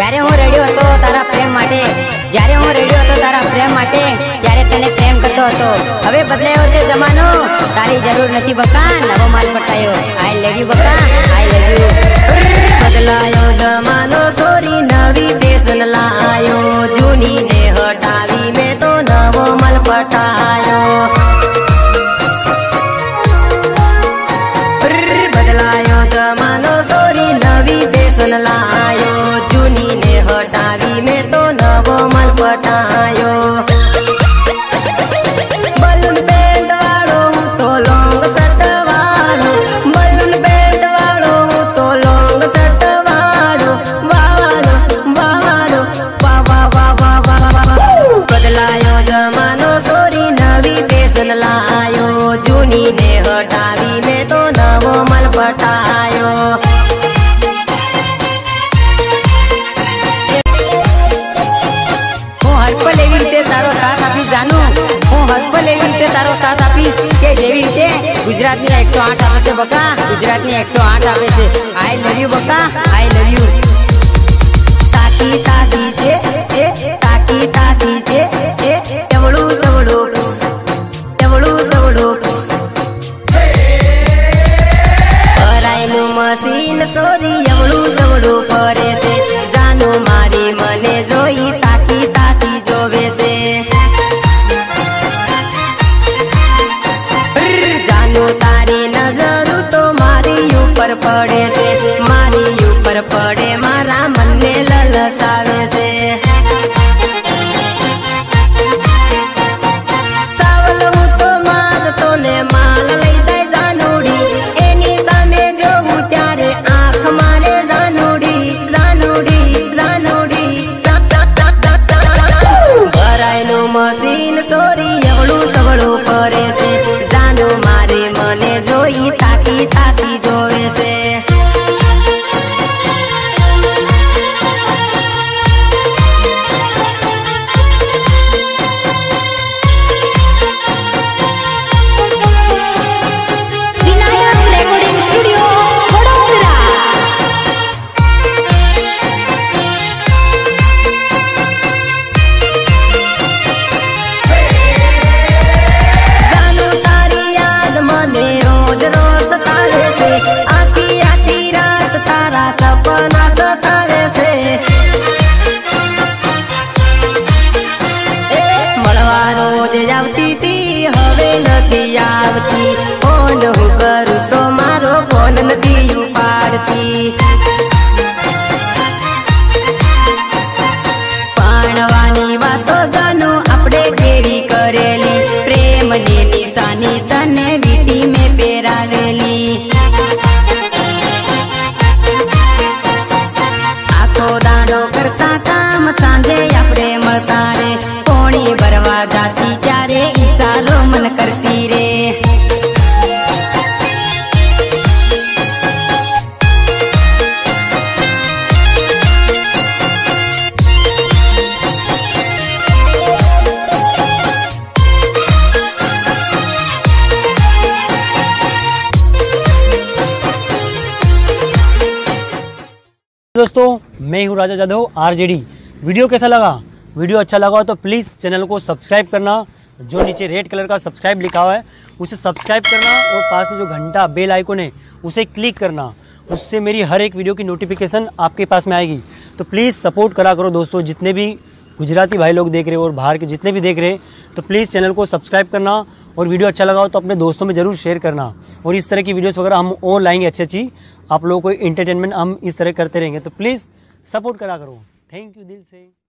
જ્યારે હું રેડિયો હતો તારા પ્રેમ માટે, જ્યારે હું રેડિયો હતો તારા પ્રેમ માટે, ત્યારે તને પ્રેમ કરતો હતો. હવે બદલાયો છે જમાનો, તારી જરૂર નથી બકા, નવો માલ પટાયો. આઈ લવ યુ બકા, આઈ લવ યુ. બદલાયો જમાનો સોરી નવી ફેશન લાયો, જૂની ને હટાવી મેં તો નવો માલ પટાયો. બદલાયો જમાનો સોરી નવી ફેશન લાયો, જૂની ને હટાવી મેં તો નવો માલ પટાયો. બલૂન બેન્ડ વાળો હું તો લોંગ શર્ટ વાળો, બલૂન બેન્ડ વાળો હું તો લોંગ શર્ટ વાળો, વાળો વાળો વાહ વાહ વાહ વાહ વાહ વાહ. બદલાયો જમાનો સોરી નવી ફેશન લાયો, જૂની ને હટાવી મેં તો નવો માલ પટાયો. હરપલ એવી રીતે તારો સાથ આપીશ જાનું, હું હરપલ એવી રીતે તારો સાથ આપીશ કે જેવી રીતે ગુજરાતની 108 આવે છે બકા, ગુજરાતની 108 આવે છે. આઈ લવ યુ બકા, આઈ લવ યુ. તાકી તાકી છે એ તાકી તાકી છે એ ટવળું સવળું ટવળું સવળું ભરાયેલું મશીન સોરી એવળું સવળું ફરે છે. જાનું મારી મને જોઈ તાકી તાકી જોવે છે. જાનું તારી નજર તો મારી ઉપર પડે છે, મારી ઉપર પડે મારા મનને લલસાવે છે. સાવલ હું તો માંગતો ને માલ લઈ જાય જાનુડી, એની સામે જોઉં ત્યારે આંખ મારે જાનુડી જાનુડી જાનુડી. ભરાયેલું મશીન સોરી એવળું સવળું ફરે છે. જાનું મારે મને જોઈ તાકી તાકી જોવે છે. Vinayak recording studio Vadodara. જાનું તારી યાદ મને રોજ રોજ સતાવે છે, આખી આખી રાત તારા સપના સતાવે છે. મળવા રોજ આવતી તી હવે નથી આવતી, ફોન હું કરું તો મારો ફોન નથી ઉપાડતી. પાણવાની વાતો જાનું આપણે કેવી કરેલી, પ્રેમની નિશાની તને વીટી મેં પહેરાવેલી. આખો દાડો કરતા કામ સાંજે આપણે મળતા રે, પોણી ભરવા જાતી ત્યારે ઈશારો મન કરતી રે. दोस्तों मैं हूं राजा जादव आरजेडी। वीडियो कैसा लगा? वीडियो अच्छा लगा तो प्लीज़ चैनल को सब्सक्राइब करना, जो नीचे रेड कलर का सब्सक्राइब लिखा हुआ है उसे सब्सक्राइब करना, और पास में जो घंटा बेल आइकन है उसे क्लिक करना, उससे मेरी हर एक वीडियो की नोटिफिकेशन आपके पास में आएगी। तो प्लीज़ सपोर्ट करा करो दोस्तों, जितने भी गुजराती भाई लोग देख रहे हो और बाहर के जितने भी देख रहे हैं, तो प्लीज़ चैनल को सब्सक्राइब करना, और वीडियो अच्छा लगा हो तो अपने दोस्तों में ज़रूर शेयर करना। और इस तरह की वीडियोस वगैरह हम और लाएंगे अच्छी आप लोगों को एंटरटेनमेंट हम इस तरह करते रहेंगे, तो प्लीज़ सपोर्ट करा करो। थैंक यू दिल से।